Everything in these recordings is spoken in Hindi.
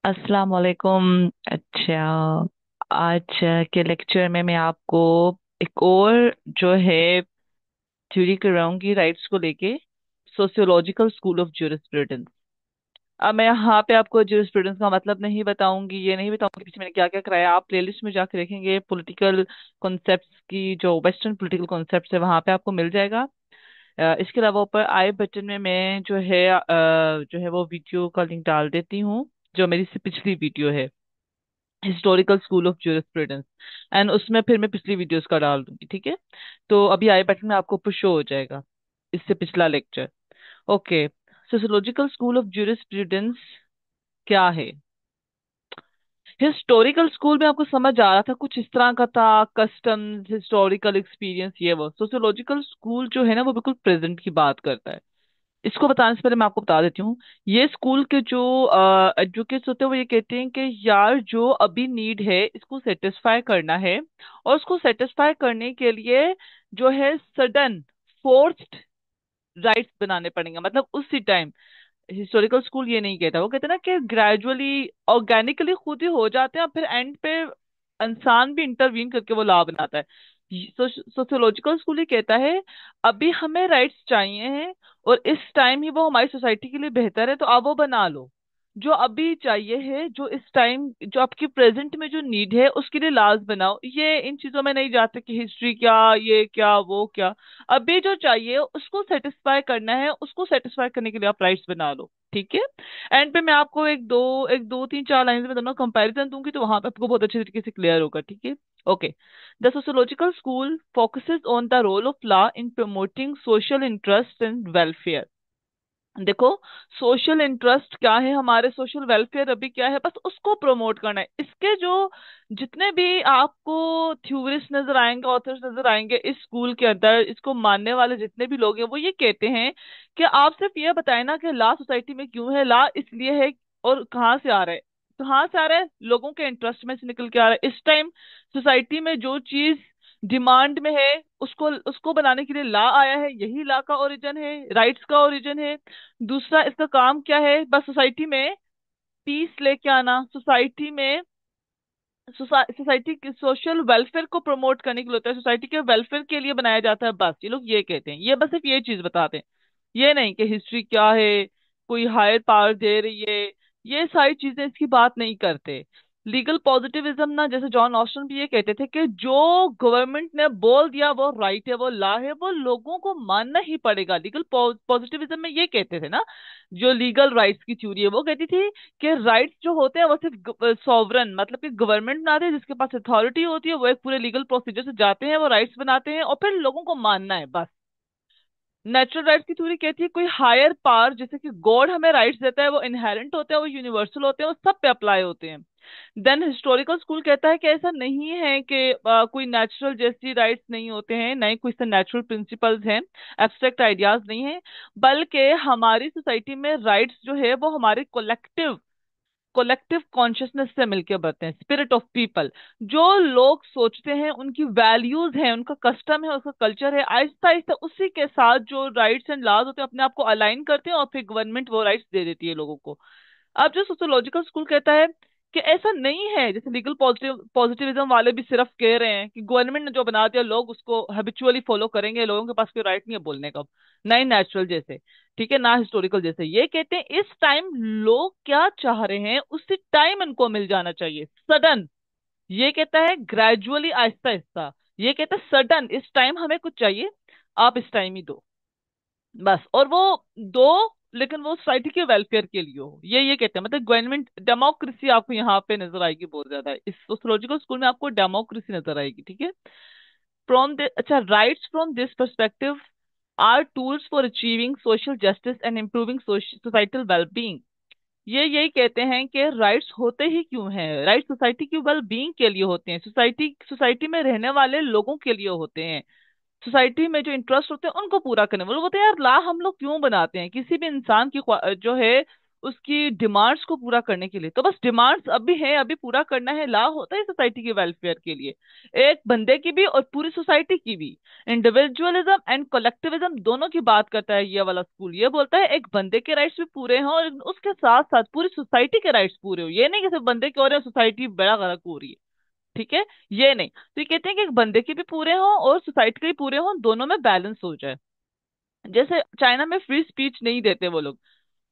अस्सलाम वालेकुम। अच्छा, आज के लेक्चर में मैं आपको एक और जो है थ्योरी कराऊंगी राइट्स को लेके, सोशियोलॉजिकल स्कूल ऑफ ज्यूरिस्प्रूडेंस। अब मैं यहाँ पे आपको ज्यूरिस्प्रूडेंस का मतलब नहीं बताऊंगी, ये नहीं बताऊंगी पीछे मैंने क्या क्या कराया। आप प्लेलिस्ट में जाकर देखेंगे पॉलिटिकल कॉन्सेप्ट्स की, जो वेस्टर्न पॉलिटिकल कॉन्सेप्ट्स है वहां पे आपको मिल जाएगा। इसके अलावा ऊपर आई बटन में मैं जो है वो वीडियो का लिंक डाल देती हूँ, जो मेरी से पिछली वीडियो है, historical school of jurisprudence. And उसमें फिर मैं पिछली वीडियोस का डाल दूंगी, ठीक है। तो अभी आई बटन में आपको ऊपर शो हो जाएगा इससे पिछला lecture. Okay, sociological school of jurisprudence क्या है? हिस्टोरिकल स्कूल में आपको समझ आ रहा था कुछ इस तरह का था, कस्टम्स, हिस्टोरिकल एक्सपीरियंस, ये वो। सोशियोलॉजिकल स्कूल जो है ना वो बिल्कुल प्रेजेंट की बात करता है। इसको बताने से पहले मैं आपको बता देती हूँ, ये स्कूल के जो एडवोकेट्स होते हैं वो ये कहते हैं कि यार जो अभी नीड है इसको सेटिस्फाई करना है, और उसको सेटिस्फाई करने के लिए जो है सडन फोर्स्ड राइट्स बनाने पड़ेंगे, मतलब उसी टाइम। हिस्टोरिकल स्कूल ये नहीं कहता, वो कहते हैं ना कि ग्रेजुअली ऑर्गेनिकली खुद ही हो जाते हैं, और फिर एंड पे इंसान भी इंटरवीन करके वो लॉ बनाता है। सोशियोलॉजिकल स्कूल ही कहता है अभी हमें राइट्स चाहिए हैं, और इस टाइम ही वो हमारी सोसाइटी के लिए बेहतर है, तो आप वो बना लो जो अभी चाहिए है, जो इस टाइम जो आपकी प्रेजेंट में जो नीड है उसके लिए लाज बनाओ। ये इन चीजों में नहीं जाते कि हिस्ट्री क्या, ये क्या, वो क्या। अभी जो चाहिए उसको सेटिस्फाई करना है, उसको सेटिस्फाई करने के लिए आप राइट्स बना लो, ठीक है। एंड पे मैं आपको एक दो तीन चार लाइन में दोनों कंपैरिजन दूंगी, तो वहां पे आपको बहुत अच्छे तरीके से क्लियर होगा, ठीक है। Okay, the sociological school focuses on the role of law in promoting social interest and welfare. देखो, सोशल इंटरेस्ट क्या है, हमारे सोशल वेलफेयर अभी क्या है, बस उसको प्रमोट करना है। इसके जो जितने भी आपको थ्योरिस्ट नजर आएंगे, ऑथर्स नजर आएंगे इस स्कूल के अंदर, इसको मानने वाले जितने भी लोग हैं, वो ये कहते हैं कि आप सिर्फ ये बताए ना कि लॉ सोसाइटी में क्यों है, लॉ इसलिए है, और कहाँ से आ रहा है। कहाँ से आ रहा है? लोगों के इंटरेस्ट में से निकल के आ रहा है। इस टाइम सोसाइटी में जो चीज डिमांड में है उसको उसको बनाने के लिए लॉ आया है, यही लॉ का ओरिजिन है, राइट्स का ओरिजिन है। दूसरा, इसका काम क्या है? बस सोसाइटी में पीस लेके आना, सोसाइटी में सोसाइटी के सोशल वेलफेयर को प्रमोट करने के लिए होता है, सोसाइटी के वेलफेयर के लिए बनाया जाता है, बस ये लोग ये कहते हैं। ये बस सिर्फ ये चीज बताते हैं, ये नहीं कि हिस्ट्री क्या है, कोई हायर पावर दे रही है, ये सारी चीजें इसकी बात नहीं करते। लीगल पॉजिटिविज्म ना, जैसे जॉन ऑस्टन भी ये कहते थे कि जो गवर्नमेंट ने बोल दिया वो राइट है, वो लॉ है, वो लोगों को मानना ही पड़ेगा। लीगल पॉजिटिविज्म में ये कहते थे ना, जो लीगल राइट्स की थ्योरी है वो कहती थी कि राइट्स जो होते हैं वो सिर्फ सॉवरन, मतलब कि गवर्नमेंट बनाते हैं, जिसके पास अथॉरिटी होती है, वो एक पूरे लीगल प्रोसीजर से जाते हैं, वो राइट्स बनाते हैं, और फिर लोगों को मानना है, बस। नेचुरल राइट्स की थ्योरी कहती है कोई हायर पावर, जैसे कि गॉड हमें राइट्स देता है, वो इनहेरेंट होते हैं, वो यूनिवर्सल होते हैं, वो सब पे अप्लाई होते हैं। देन हिस्टोरिकल स्कूल कहता है कि ऐसा नहीं है कि कोई नेचुरल जैसी राइट्स नहीं होते हैं, नहीं कोई से नेचुरल प्रिंसिपल्स हैं, एब्स्ट्रैक्ट आइडियाज नहीं है, बल्कि हमारी सोसाइटी में राइट्स जो है वो हमारे कोलेक्टिव कॉन्शियसनेस से मिलकर बनते हैं, स्पिरिट ऑफ पीपल। जो लोग सोचते हैं, उनकी वैल्यूज हैं, उनका कस्टम है, उसका कल्चर है, आहिस्ता आहिस्ता उसी के साथ जो राइट्स एंड लॉज होते हैं अपने आप को अलाइन करते हैं, और फिर गवर्नमेंट वो राइट्स दे देती है लोगों को। अब जो सोशियोलॉजिकल स्कूल कहता है कि ऐसा नहीं है, जैसे लीगल पॉजिटिविज्म वाले भी सिर्फ कह रहे हैं कि गवर्नमेंट ने जो बना दिया लोग उसको हैबिचुअली फॉलो करेंगे, लोगों के पास कोई राइट नहीं है बोलने का, ना ही नेचुरल जैसे, ठीक है, ना हिस्टोरिकल जैसे। ये कहते हैं इस टाइम लोग क्या चाह रहे हैं उसी टाइम इनको मिल जाना चाहिए, सडन। ये कहता है ग्रेजुअली, आहिस्ता आहिस्ता। ये कहता है सडन, इस टाइम हमें कुछ चाहिए, आप इस टाइम ही दो, बस। और वो दो, लेकिन वो सोसाइटी के वेलफेयर के लिए हो, ये कहते हैं। मतलब गवर्नमेंट डेमोक्रेसी आपको यहाँ पे नजर आएगी बहुत ज्यादा, इस सोशियोलॉजिकल स्कूल में आपको डेमोक्रेसी नजर आएगी, ठीक है। फ्रॉम द अच्छा, rights from this perspective are tools for achieving social justice and improving societal wellbeing. ये यही कहते हैं कि राइट्स होते ही क्यों हैं, राइट सोसाइटी की वेल बीइंग के लिए होते हैं, सोसाइटी में रहने वाले लोगों के लिए होते हैं, सोसाइटी में जो इंटरेस्ट होते हैं उनको पूरा करने वाले। वो बोलते हैं यार ला हम लोग क्यों बनाते हैं, किसी भी इंसान की जो है उसकी डिमांड्स को पूरा करने के लिए। तो बस डिमांड्स अभी है, अभी पूरा करना है। लॉ होता है सोसाइटी के वेलफेयर के लिए, एक बंदे की भी और पूरी सोसाइटी की भी। इंडिविजुअलिज्म एंड कलेक्टिविज्म दोनों की बात करता है ये वाला स्कूल। ये बोलता है एक बंदे के राइट्स भी पूरे हों और उसके साथ साथ पूरी सोसाइटी के राइट्स पूरे हो। ये नहीं कि सिर्फ बंदे के हो रहे हैं सोसाइटी बड़ा गलत हो रही है, ठीक है, ये नहीं। तो ये कहते हैं कि एक बंदे के भी पूरे हों और सोसाइटी के भी पूरे हों, दोनों में बैलेंस हो जाए। जैसे चाइना में फ्री स्पीच नहीं देते वो लोग।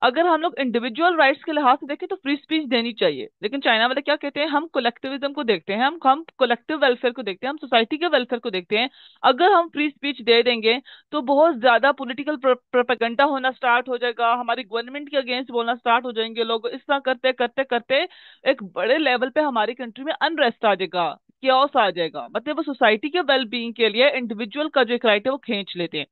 अगर हम लोग इंडिविजुअल राइट्स के लिहाज से देखें तो फ्री स्पीच देनी चाहिए, लेकिन चाइना वाले क्या कहते हैं, हम कोलेक्टिविज्म को देखते हैं, हम कोलेक्टिव वेलफेयर को देखते हैं, हम सोसाइटी के वेलफेयर को देखते हैं। अगर हम फ्री स्पीच दे देंगे तो बहुत ज्यादा पॉलिटिकल प्रोपेगेंडा होना स्टार्ट हो जाएगा, हमारी गवर्नमेंट के अगेंस्ट बोलना स्टार्ट हो जाएंगे लोग। इस तरह करते करते करते एक बड़े लेवल पे हमारी कंट्री में अनरेस्ट आ जाएगा, क्योस आ जाएगा। मतलब वो सोसाइटी के वेल बीइंग के लिए इंडिविजुअल का जो एक राइट है वो खींच लेते हैं।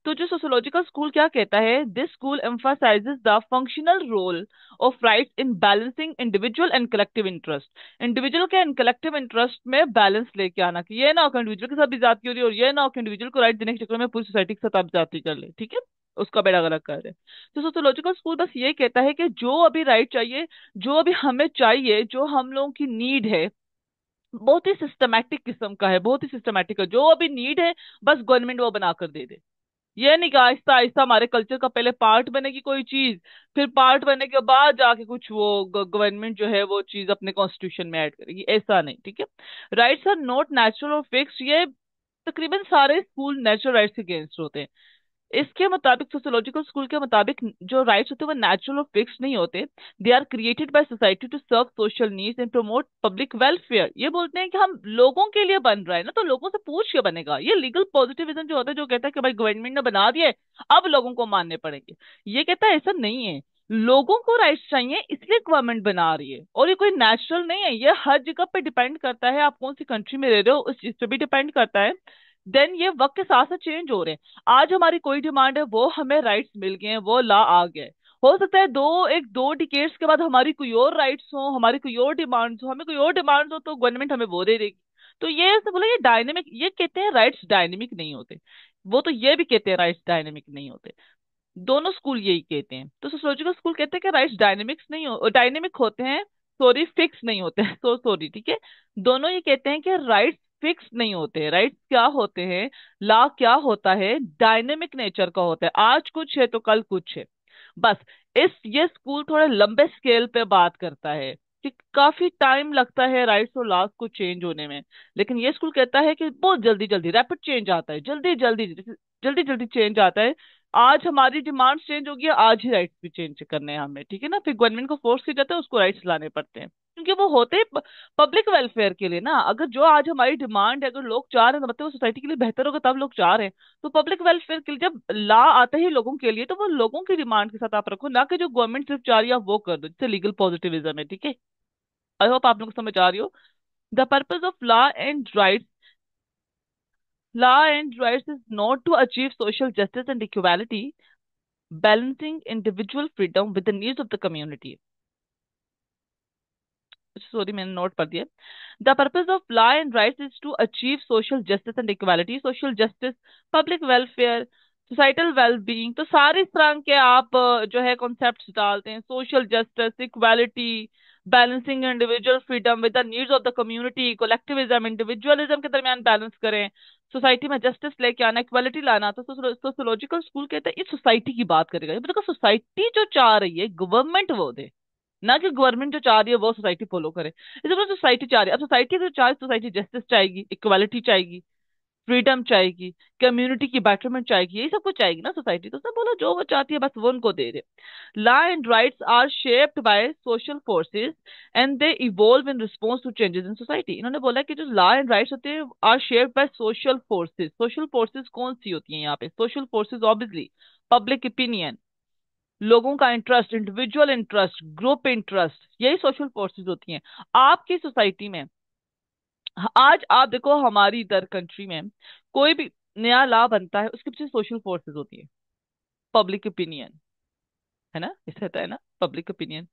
तो जो सोशियोलॉजिकल स्कूल क्या कहता है, this school emphasises the functional role of rights in balancing individual and collective interest. Individual के एंड कलेक्टिव इंटरेस्ट में बैलेंस लेके आना, कि ये ना हो कि इंडिविजुअल के साथ भी ज्यादती हो रही है और ये ना हो कि इंडिविजुअल को राइट देने के चक्कर में पूरी सोसाइटी के साथ आप ज्यादती कर ले, ठीक है, उसका बेड़ा गलत कर रहे हैं। तो सोशियोलॉजिकल स्कूल बस ये कहता है कि जो अभी राइट चाहिए, जो अभी हमें चाहिए, जो हम लोगों की नीड है, बहुत ही सिस्टमैटिक किस्म का है, बहुत ही सिस्टमैटिक है। जो अभी नीड है बस गवर्नमेंट वो बना कर दे दे। ये नहीं कि आहिस्ता आहिस्ता हमारे कल्चर का पहले पार्ट बनेगी कोई चीज, फिर पार्ट बनने के बाद जाके कुछ वो गवर्नमेंट जो है वो चीज अपने कॉन्स्टिट्यूशन में ऐड करेगी, ऐसा नहीं, ठीक है। राइट्स आर नॉट नेचुरल और फिक्स्ड, ये तकरीबन सारे स्कूल नेचुरल राइट्स के अगेंस्ट होते हैं। इसके मुताबिक, सोशियोलॉजिकल स्कूल के मुताबिक, जो राइट्स होते हैं वो नेचुरल और फिक्स नहीं होते। They are created by society to serve social needs and promote public welfare. ये बोलते हैं कि हम लोगों के लिए बन रहा है ना, तो लोगों से पूछ के बनेगा। ये लीगल पॉजिटिविज्म जो होता है, जो कहता है कि भाई गवर्नमेंट ने बना दिया है अब लोगों को मानने पड़ेंगे, ये कहता है ऐसा नहीं है। लोगों को राइट्स चाहिए इसलिए गवर्नमेंट बना रही है, और ये कोई नेचुरल नहीं है। ये हर जगह पे डिपेंड करता है, आप कौन सी कंट्री में रह रहे हो उस चीज पे भी डिपेंड करता है। देन ये वक्त के साथ साथ चेंज हो रहे हैं। आज हमारी कोई डिमांड है, वो हमें राइट्स मिल गए हैं, वो ला आ गए। हो सकता है दो डिकेट्स के बाद हमारी कोई और राइट्स हो, हमारी कोई और डिमांड्स हो, हमें कोई और डिमांड्स हो, तो गवर्नमेंट हमें वो दे देगी। तो ये ऐसे बोला, ये डायनेमिक, ये कहते हैं राइट्स डायनेमिक नहीं होते। वो तो ये भी कहते हैं राइट्स डायनेमिक नहीं होते। दोनों स्कूल यही कहते हैं। तो सोशियोलॉजिकल स्कूल कहते हैं कि राइट्स डायनेमिक्स नहीं हो, डायनेमिक होते हैं, सॉरी फिक्स नहीं होते हैं, सो सॉरी, ठीक है। दोनों ये कहते हैं कि राइट्स फिक्स नहीं होते। राइट्स क्या होते हैं, लॉ क्या होता है, डायनेमिक नेचर का होता है, आज कुछ है तो कल कुछ है, बस। ये स्कूल थोड़े लंबे स्केल पे बात करता है कि काफी टाइम लगता है राइट्स और लॉज को चेंज होने में, लेकिन ये स्कूल कहता है कि बहुत जल्दी जल्दी रैपिड चेंज आता है, जल्दी जल्दी जल्दी जल्दी चेंज आता है। आज हमारी डिमांड चेंज होगी, आज ही राइट्स भी चेंज करने हैं हमें, ठीक है ना। फिर गवर्नमेंट को फोर्स किया जाता है, उसको राइट्स लाने पड़ते हैं, क्योंकि वो होते पब्लिक वेलफेयर के लिए ना। अगर जो आज हमारी डिमांड है, अगर लोग चाह रहे हैं, तो मतलब वो सोसाइटी के लिए बेहतर होगा, तब लोग चाह रहे हैं। तो पब्लिक वेलफेयर के लिए जब ला आता है लोगों के लिए, तो वो लोगों की डिमांड के साथ आप रखो, ना कि जो गवर्नमेंट सिर्फ चाह रही है आप वो कर दो, जिससे लीगल पॉजिटिविज्म है, ठीक है। आई होप आप लोग समझ आ रही हो। The purpose of law and rights is not to achieve social justice and equality, balancing individual freedom with the needs of the community. Sorry, मैंने नोट पढ़ दिया। The purpose of law and rights is to achieve social justice and equality. Social justice, public welfare, societal wellbeing, तो सारे इस तरह के आप जो है कॉन्सेप्ट्स डालते हैं। Social justice, equality, balancing individual freedom with the needs of the community, collectivism, individualism के दरमियान बैलेंस करें, सोसाइटी में जस्टिस लेके आना, इक्वालिटी लाना। तो सोशियोलॉजिकल स्कूल कहते हैं ये सोसाइटी की बात करेगा। ये मतलब सोसाइटी जो चाह रही है गवर्नमेंट वो दे, ना कि गवर्नमेंट जो चाह रही है वो सोसाइटी फॉलो करे। इस मतलब सोसाइटी चाह रही है, अब सोसाइटी अगर चाहे, सोसाइटी जस्टिस चाहेगी, इक्वालिटी चाहेगी, फ्रीडम चाहेगी, कम्युनिटी की बेटरमेंट चाहेगी, यही सब कुछ चाहेगी ना सोसाइटी। तो सब बोलो जो वो चाहती है बस वो उनको दे दे। Law and rights are shaped by social forces and they evolve in response to changes in society. इन्होंने बोला कि जो लॉ एंड राइट्स होते हैं are shaped by social forces. Social forces कौन सी होती हैं यहाँ पे? Social forces obviously public opinion, लोगों का interest, individual interest, group interest, यही सोशल फोर्सेस होती हैं आपकी सोसाइटी में। आज आप देखो हमारी इधर कंट्री में कोई भी नया लॉ बनता है, उसके पीछे सोशल फोर्सेस होती है, पब्लिक ओपिनियन, है ना, इसे रहता है ना पब्लिक ओपिनियन।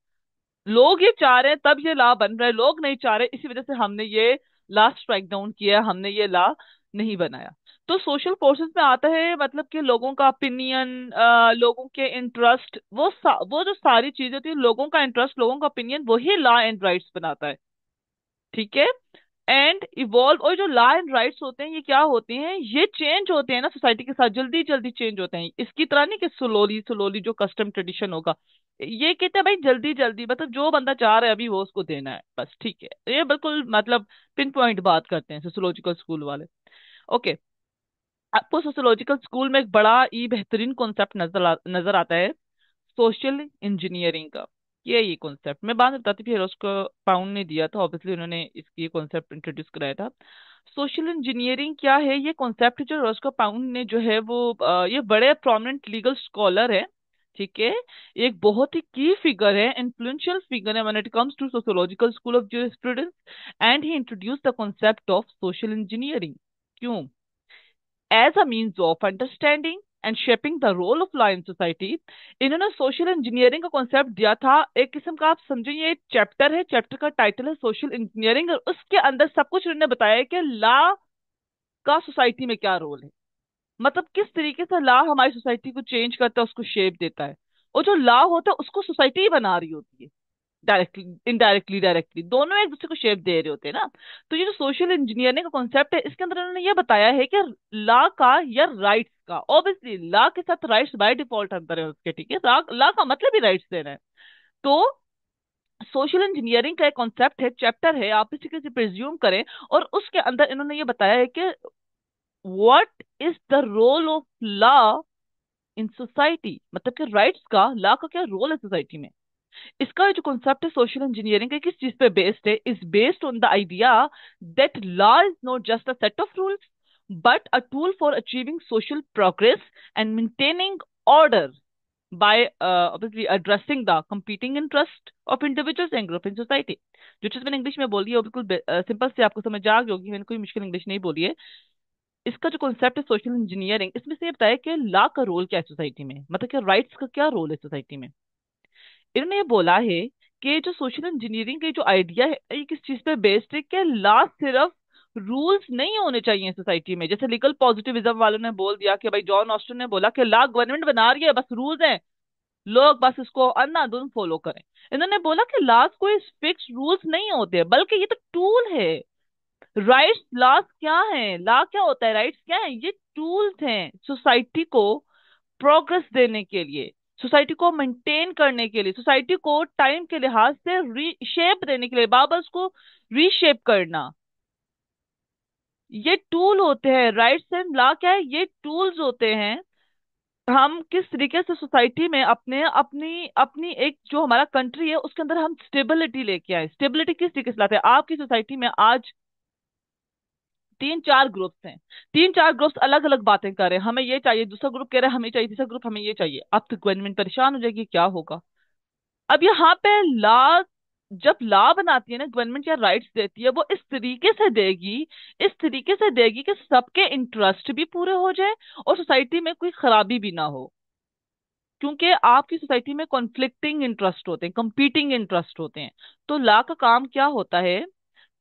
लोग ये चाह रहे हैं तब ये लॉ बन रहा है, लोग नहीं चाह रहे इसी वजह से हमने ये लॉ स्ट्राइक डाउन किया, हमने ये लॉ नहीं बनाया। तो सोशल फोर्सेस में आता है मतलब कि लोगों का ओपिनियन, लोगों के इंटरेस्ट, वो जो सारी चीजें होती है, लोगों का इंटरेस्ट, लोगों का ओपिनियन, वही लॉ एंड राइट्स बनाता है। ठीक है। एंड इवॉल्व, और जो लॉ एंड राइट्स होते हैं ये क्या होते हैं, ये चेंज होते हैं ना सोसाइटी के साथ, जल्दी जल्दी चेंज होते हैं, इसकी तरह नहीं कि स्लोली स्लोली जो कस्टम ट्रेडिशन होगा। ये कहते हैं भाई जल्दी जल्दी, मतलब जो बंदा चाह रहा है अभी वो उसको देना है बस। ठीक है, ये बिल्कुल मतलब पिन पॉइंट बात करते हैं सोशियोलॉजिकल स्कूल वाले। ओके। आपको सोशियोलॉजिकल स्कूल में एक बड़ा ही बेहतरीन कॉन्सेप्ट नजर आता है, सोशल इंजीनियरिंग का। ये कॉन्सेप्ट मैं बाद में बताती थी, उसको पाउंड ने दिया था, ऑब्वियसली उन्होंने इसकी कॉन्सेप्ट इंट्रोड्यूस कराया था। सोशल इंजीनियरिंग क्या है, ये कॉन्सेप्ट जो रॉस्को पाउंड ने जो है वो ये बड़े प्रोमिनेंट लीगल स्कॉलर है। ठीक है। एक बहुत ही की फिगर है, इन्फ्लुएंशियल फिगर है when it comes to sociological school of jurisprudence. And he introduce the concept of social engineering. क्यों? as a means of understanding and shaping the role of law in society। इन्होंने सोशल इंजीनियरिंग का कॉन्सेप्ट दिया था, एक किस्म का आप समझो ये चैप्टर है, चैप्टर का टाइटल है सोशल इंजीनियरिंग, और उसके अंदर सब कुछ उन्होंने बताया है कि लॉ का सोसाइटी में क्या रोल है, मतलब किस तरीके से लॉ हमारी सोसाइटी को चेंज करता है, उसको शेप देता है। और जो लॉ होता है उसको सोसाइटी ही बना रही होती है, डायरेक्टली इनडायरेक्टली, डायरेक्टली दोनों एक दूसरे को शेप दे रहे होते हैं ना। तो ये जो सोशल इंजीनियरिंग का कॉन्सेप्ट है, इसके अंदर उन्होंने ये बताया है कि लॉ का या राइट्स का, ऑब्वियसली लॉ के साथ राइट्स बाय डिफॉल्ट अंदर है उसके। ठीक है, लॉ का मतलब ही राइट्स देना है। तो सोशल इंजीनियरिंग का एक कॉन्सेप्ट है, चैप्टर है, आप इसी के प्रिज्यूम करें। और उसके अंदर इन्होंने ये बताया है कि what is the role of law in society, मतलब कि राइट्स का, लॉ का क्या रोल है सोसाइटी में। इसका जो कॉन्सेप्ट है सोशल इंजीनियरिंग का, किस चीज पे बेस्ड है, is based on the idea that law is not just a set of rules but a tool for achieving social progress and maintaining order by obviously addressing the competing interest of individuals and group in society। जो चीज मैंने इंग्लिश में बोली है वो बिल्कुल सिंपल से आपको समझ आ गई होगी, मैंने कोई मुश्किल इंग्लिश नहीं बोली है। इसका जो कॉन्सेप्ट है सोशल इंजीनियरिंग, इसमें से ये बताया कि लॉ का रोल क्या है सोसाइटी में, मतलब कि राइट्स का क्या रोल है सोसाइटी में। इन्होंने ये बोला है कि जो सोशल इंजीनियरिंग के जो आइडिया है ये किस चीज पे बेस्ड है, कि लॉ सिर्फ रूल्स नहीं होने चाहिए सोसाइटी में, जैसे लीगल पॉजिटिविज्म वालों ने बोल दिया कि भाई, जॉन ऑस्टिन ने बोला कि लॉ गवर्नमेंट बना रही है, बस रूल्स हैं, लोग बस इसको अंधाधुंध फॉलो करें। इन्होंने बोला कि लॉज कोई फिक्स रूल्स नहीं होते, बल्कि ये तो टूल है। राइट्स लॉज क्या है, लॉ क्या होता है, राइट्स क्या है, ये टूल्स हैं सोसाइटी को प्रोग्रेस देने के लिए, सोसाइटी को मेंटेन करने के लिए, सोसाइटी को टाइम के लिहाज से रीशेप देने के लिए, बाबर्स को रीशेप करना, ये टूल होते हैं। राइट्स एंड लॉ क्या है, ये टूल्स होते हैं। हम किस तरीके से सोसाइटी में अपने अपनी अपनी एक जो हमारा कंट्री है उसके अंदर हम स्टेबिलिटी लेके आए, स्टेबिलिटी किस तरीके से लाते हैं। आपकी सोसाइटी में आज तीन चार ग्रुप्स हैं, तीन चार ग्रुप्स अलग अलग बातें कर रहे हैं, हमें ये चाहिए, दूसरा ग्रुप कह रहा है हमें चाहिए, तीसरा ग्रुप हमें ये चाहिए। अब तो गवर्नमेंट परेशान हो जाएगी, क्या होगा। अब यहाँ पे लॉ, जब लॉ बनाती है ना गवर्नमेंट या राइट्स देती है, वो इस तरीके से देगी, इस तरीके से देगी कि सबके इंटरेस्ट भी पूरे हो जाए और सोसाइटी में कोई खराबी भी ना हो। क्योंकि आपकी सोसाइटी में कॉन्फ्लिक्टिंग इंटरेस्ट होते हैं, कंपीटिंग इंटरेस्ट होते हैं। तो लॉ का काम क्या होता है,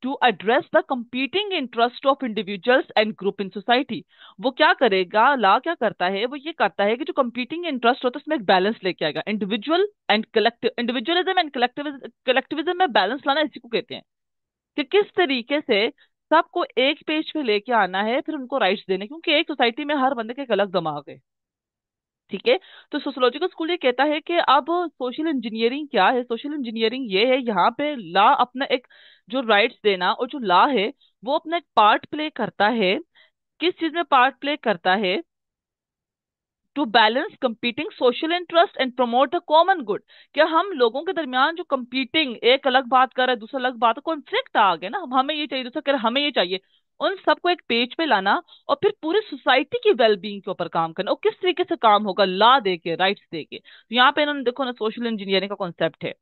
to address the competing interest of individuals and group in society. वो क्या करेगा, लॉ क्या करता है, वो ये करता है कि जो कंपीटिंग इंटरेस्ट होता है उसमें एक बैलेंस लेके आएगा, individual and collective, individualism and collectivism में बैलेंस लाना इसी को कहते हैं, कि किस तरीके से सबको एक पेज पे लेके आना है, फिर उनको राइट्स देने, क्योंकि एक सोसाइटी में हर बंदे का एक अलग दिमाग है। ठीक है। तो सोशियोलॉजिकल स्कूल ये कहता है कि अब सोशल इंजीनियरिंग क्या है, सोशल इंजीनियरिंग ये है, यहाँ पे लॉ अपना एक जो राइट्स देना और जो लॉ है वो अपना एक पार्ट प्ले करता है। किस चीज में पार्ट प्ले करता है, to balance competing social interest and promote a common good. क्या हम लोगों के दरमियान जो कंपीटिंग, एक अलग बात कर रहा है दूसरा अलग बात, कॉन्फ्लिक्ट आ गया ना, हमें ये चाहिए दूसरा कह रहा है हमें ये चाहिए, उन सबको एक पेज पे लाना और फिर पूरी सोसाइटी की वेलबींग के ऊपर काम करना। और किस तरीके से काम होगा, लॉ दे के, राइट्स दे के। तो यहाँ पे इन्होंने देखो ना सोशल इंजीनियरिंग का कॉन्सेप्ट है।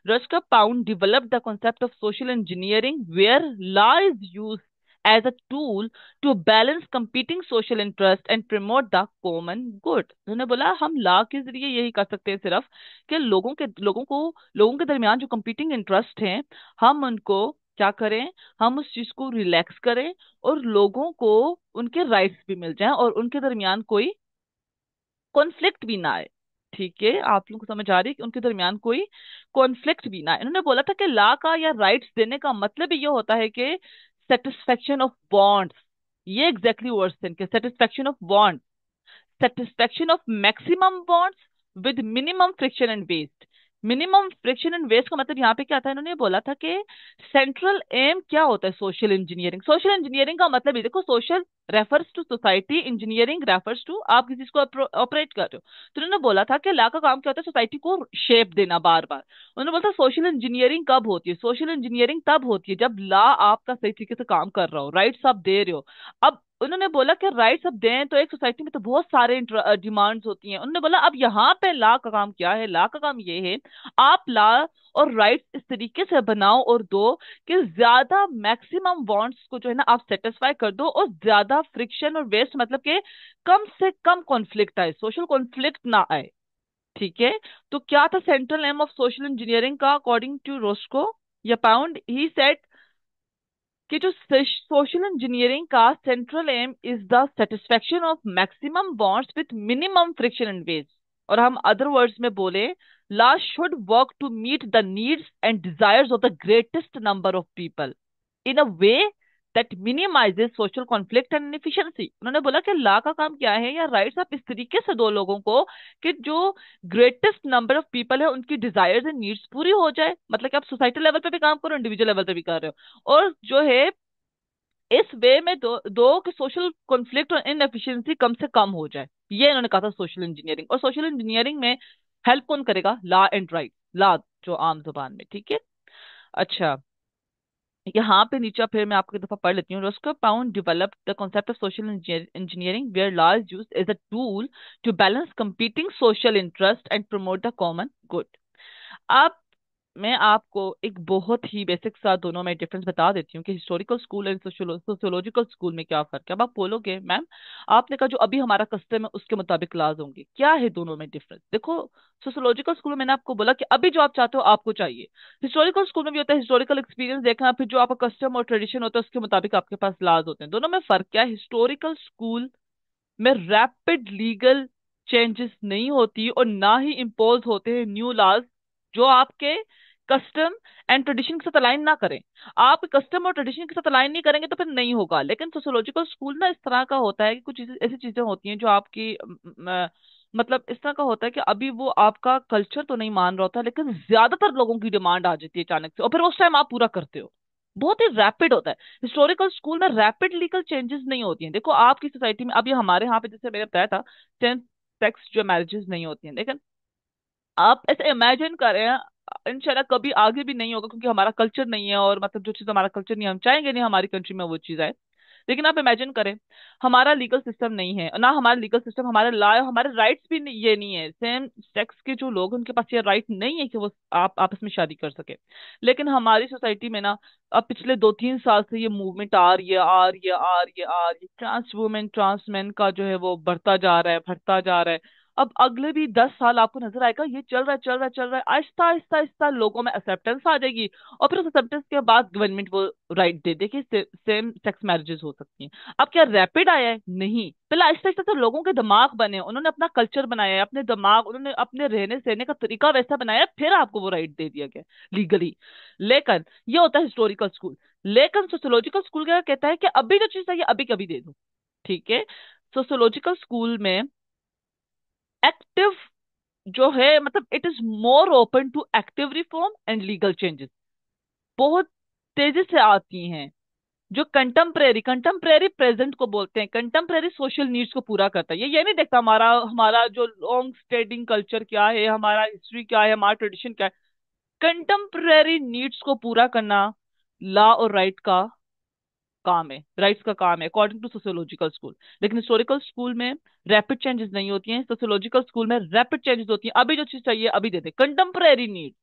Roscoe Pound developed the concept of social engineering where law is use as a tool to balance competing social interest and promote the common good। उन्होंने बोला हम लॉ के जरिए यही कर सकते हैं सिर्फ, कि लोगों के दरमियान जो competing इंटरेस्ट हैं हम उनको क्या करें, हम उस चीज को रिलैक्स करें और लोगों को उनके राइट्स भी मिल जाएं और उनके दरमियान कोई कॉन्फ्लिक्ट भी ना आए। ठीक है, आप लोगों को समझ आ रही है कि उनके दरमियान कोई कॉन्फ्लिक्ट भी ना आए। इन्होंने बोला था कि लॉ का या राइट्स देने का मतलब ये होता है कि सेटिस्फेक्शन ऑफ बॉन्ड्स, ये एग्जैक्टली वर्ड्स थे इनके, satisfaction of bond, satisfaction of maximum bonds with minimum friction and waste। Minimum friction and waste का मतलब यहाँ पे क्या था, इन्होंने बोला था कि सेंट्रल एम क्या होता है सोशल इंजीनियरिंग। सोशल इंजीनियरिंग का मतलब ये देखो, social refers to society, engineering refers to आप किसी चीज को ऑपरेट कर रहे हो। तो उन्होंने बोला था कि लॉ का काम क्या होता है, सोसाइटी को शेप देना बार बार। उन्होंने बोला था सोशल इंजीनियरिंग कब होती है, सोशल इंजीनियरिंग तब होती है जब लॉ आपका सही तरीके से काम कर रहा हो, राइट्स आप दे रहे हो। अब उन्होंने बोला कि राइट्स अब दें तो एक सोसाइटी में तो बहुत सारे डिमांड्स होती हैं। उन्होंने बोला अब यहाँ पे लॉ का काम क्या है, लॉ का काम ये है आप लॉ और राइट्स इस तरीके से बनाओ और दो कि ज्यादा मैक्सिमम वांट्स को जो है ना आप सेटिस्फाई कर दो और ज्यादा फ्रिक्शन और वेस्ट मतलब कि कम से कम कॉन्फ्लिक्ट आए, सोशल कॉन्फ्लिक्ट ना आए। ठीक है, तो क्या था central aim of social engineering का अकॉर्डिंग टू रोस्को या पाउंड, ही सेड कि जो सोशल इंजीनियरिंग का central aim is the satisfaction of maximum bonds with minimum friction and waste. और हम अदर वर्ड्स में बोले, law should work to meet the needs and desires of the greatest number of people in a way that minimises social conflict and inefficiency. उन्होंने बोला कि लॉ का काम क्या है या राइट्स आप इस तरीके से दो लोगों को कि जो ग्रेटेस्ट नंबर ऑफ पीपल है उनकी डिजायर्स एंड नीड्स पूरी हो जाए, मतलब कि आप सोसाइटी लेवल पे भी काम करो, इंडिविजुअल लेवल पे भी कर रहे हो। और जो है इस वे में दो कि सोशल कॉन्फ्लिक्ट और इनएफिशिएंसी कम से कम हो जाए, ये इन्होंने कहा था सोशल इंजीनियरिंग। और सोशल इंजीनियरिंग में हेल्प कौन करेगा, लॉ एंड राइट, लॉ जो आम जुबान में। ठीक है, अच्छा यहाँ पे नीचे फिर मैं आपको एक दफा पढ़ लेती हूँ। Roscoe Pound developed the concept of social engineering where law is used as a tool to balance competing social interest and promote the common good. अब मैं आपको एक बहुत ही बेसिक सा दोनों में डिफरेंस बता देती हूँ कि historical school and sociological school में क्या फर्क है। अब आप बोलोगे मैम आपने कहा जो अभी हमारा कस्टम है उसके मुताबिक क्लास होंगे, क्या है दोनों में डिफरेंस। देखो सोशियोलॉजिकल स्कूल में मैंने आपको बोला कि अभी जो आप चाहते हो आपको चाहिए, हिस्टोरिकल स्कूल में भी होता है हिस्टोरिकल एक्सपीरियंस देखना, फिर जो आपका कस्टम और ट्रेडिशन होता है उसके मुताबिक आपके पास लॉज होते हैं। दोनों में फर्क क्या है, हिस्टोरिकल स्कूल में रैपिड लीगल चेंजेस नहीं होती और ना ही इम्पोज होते हैं न्यू लॉज जो आपके कस्टम एंड ट्रेडिशन के साथ अलाइन ना करें। आप कस्टम और ट्रेडिशन के साथ अलाइन नहीं करेंगे तो फिर नहीं होगा। लेकिन सोशियोलॉजिकल स्कूल ना इस तरह का होता है कि कुछ ऐसी चीजें होती हैं जो आपकी मतलब इस तरह का होता है कि अभी वो आपका कल्चर तो नहीं मान रहा होता लेकिन ज्यादातर लोगों की डिमांड आ जाती है अचानक से और फिर उस टाइम आप पूरा करते हो। बहुत ही रैपिड होता है। हिस्टोरिकल स्कूल में रैपिड लीगल चेंजेस नहीं होती हैं। देखो आपकी सोसाइटी में अभी हमारे यहाँ पे जैसे मैंने बताया था सेम सेक्स जो मैरिजेस नहीं होती हैं, लेकिन आप ऐसे इमेजिन करें इंशाल्लाह कभी आगे भी नहीं होगा क्योंकि हमारा कल्चर नहीं है और मतलब जो चीज हमारा कल्चर नहीं है हम चाहेंगे नहीं हमारी कंट्री में वो चीज आए। लेकिन आप इमेजिन करें हमारा लीगल सिस्टम नहीं है ना, हमारा लीगल सिस्टम हमारे लॉ हमारे राइट्स भी नहीं, ये नहीं है, सेम सेक्स के जो लोग हैं, उनके पास ये राइट नहीं है कि वो आप आपस में शादी कर सके। लेकिन हमारी सोसाइटी में ना अब पिछले 2-3 साल से ये मूवमेंट आ रही है आ रही है आ रही है आ रही है, ट्रांस वुमेन ट्रांस मैन का जो है वो बढ़ता जा रहा है बढ़ता जा रहा है। अब अगले भी 10 साल आपको नजर आएगा ये चल रहा है चल रहा है चल रहा है, आहिस्ता आहिस्ता आहिस्ता लोगों में एक्सेप्टेंस आ जाएगी और फिर उस एक्सेप्टेंस के बाद गवर्नमेंट वो राइट दे दे कि सेम सेक्स मैरिजेस हो सकती हैं। अब क्या रैपिड आया है, नहीं, पहले आहिस्ता आहिस्ता तो लोगों के दिमाग बने, उन्होंने अपना कल्चर बनाया है, अपने दिमाग उन्होंने अपने रहने सहने का तरीका वैसा बनाया है, फिर आपको वो राइट दे दिया गया लीगली। लेकिन ये होता है हिस्टोरिकल स्कूल। लेकिन सोशियोलॉजिकल स्कूल क्या कहता है कि अभी जो चीज चाहिए अभी कभी दे दो। ठीक है, सोशियोलॉजिकल स्कूल में एक्टिव जो है मतलब it is more open to active reform and legal changes, बहुत तेजी से आती हैं। जो कंटेम्प्रेरी कंटेम्प्रेरी प्रेजेंट को बोलते हैं, कंटेम्प्रेरी सोशल नीड्स को पूरा करता है। ये नहीं देखता हमारा हमारा जो लॉन्ग स्टैंडिंग कल्चर क्या है, हमारा हिस्ट्री क्या है, हमारा ट्रेडिशन क्या है। कंटेम्प्रेरी नीड्स को पूरा करना लॉ और राइट का काम है, राइट्स का काम है अकॉर्डिंग टू सोशियोलॉजिकल स्कूल। लेकिन हिस्टोरिकल स्कूल में रैपिड चेंजेस नहीं होती हैं, सोशियोलॉजिकल स्कूल में रैपिड चेंजेस होती हैं। अभी जो चीज चाहिए अभी दे दे, contemporary need,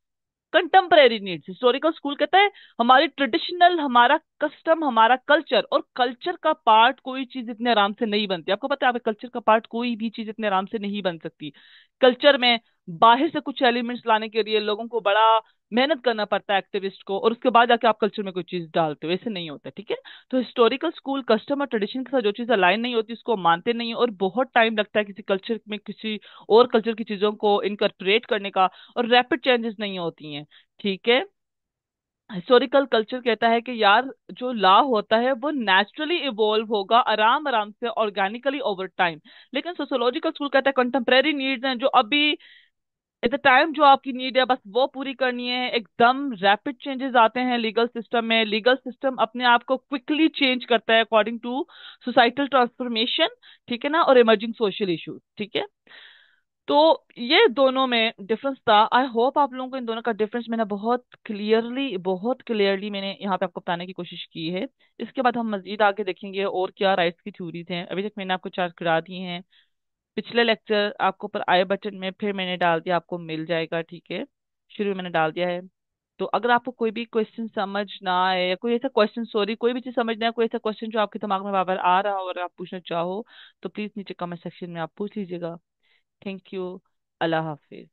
contemporary needs. Historical school कहता है हमारी ट्रेडिशनल हमारा कस्टम हमारा कल्चर, और कल्चर का पार्ट कोई चीज इतने आराम से नहीं बनती। आपको पता है आपके कल्चर का पार्ट कोई भी चीज इतने आराम से नहीं बन सकती। कल्चर में बाहर से कुछ एलिमेंट्स लाने के लिए लोगों को बड़ा मेहनत करना पड़ता है एक्टिविस्ट को, और उसके बाद जाके आप कल्चर में कोई चीज डालते हो, ऐसे नहीं होता, ठीक है। तो हिस्टोरिकल स्कूल कस्टम और ट्रेडिशन के साथ जो चीज अलाइन नहीं होती उसको मानते नहीं है, और बहुत टाइम लगता है किसी कल्चर में किसी और कल्चर की चीजों को इनकॉर्पोरेट करने का, और रैपिड चेंजेस नहीं होती हैं, ठीक है। हिस्टोरिकल कल्चर कहता है कि यार जो लॉ होता है वो नेचुरली इवॉल्व होगा आराम आराम से, ऑर्गेनिकली ओवर टाइम। लेकिन सोशियोलॉजिकल स्कूल कहता है कंटेम्प्रेरी नीड्स हैं जो अभी एट द टाइम जो आपकी नीड है बस वो पूरी करनी है। एकदम रैपिड चेंजेस आते हैं लीगल सिस्टम में, लीगल सिस्टम अपने आप को क्विकली चेंज करता है अकॉर्डिंग टू सोसाइटल ट्रांसफॉर्मेशन, ठीक है ना, और इमर्जिंग सोशल इश्यूज, ठीक है। तो ये दोनों में डिफरेंस था। आई होप आप लोगों को इन दोनों का डिफरेंस मैंने बहुत क्लियरली मैंने यहाँ पे आपको बताने की कोशिश की है। इसके बाद हम मजीद आगे देखेंगे और क्या राइट्स की थ्योरीज हैं। अभी तक मैंने आपको चार करा दी हैं। पिछले लेक्चर आपको पर आई बटन में फिर मैंने डाल दिया, आपको मिल जाएगा, ठीक है। शुरू में मैंने डाल दिया है। तो अगर आपको कोई भी क्वेश्चन समझ ना आए, या कोई ऐसा क्वेश्चन, सॉरी, कोई भी चीज समझ ना आए, कोई ऐसा क्वेश्चन जो आपके दिमाग में बार बार आ रहा हो और आप पूछना चाहो, तो प्लीज नीचे कमेंट सेक्शन में आप पूछ लीजिएगा। Thank you. Allah Hafiz.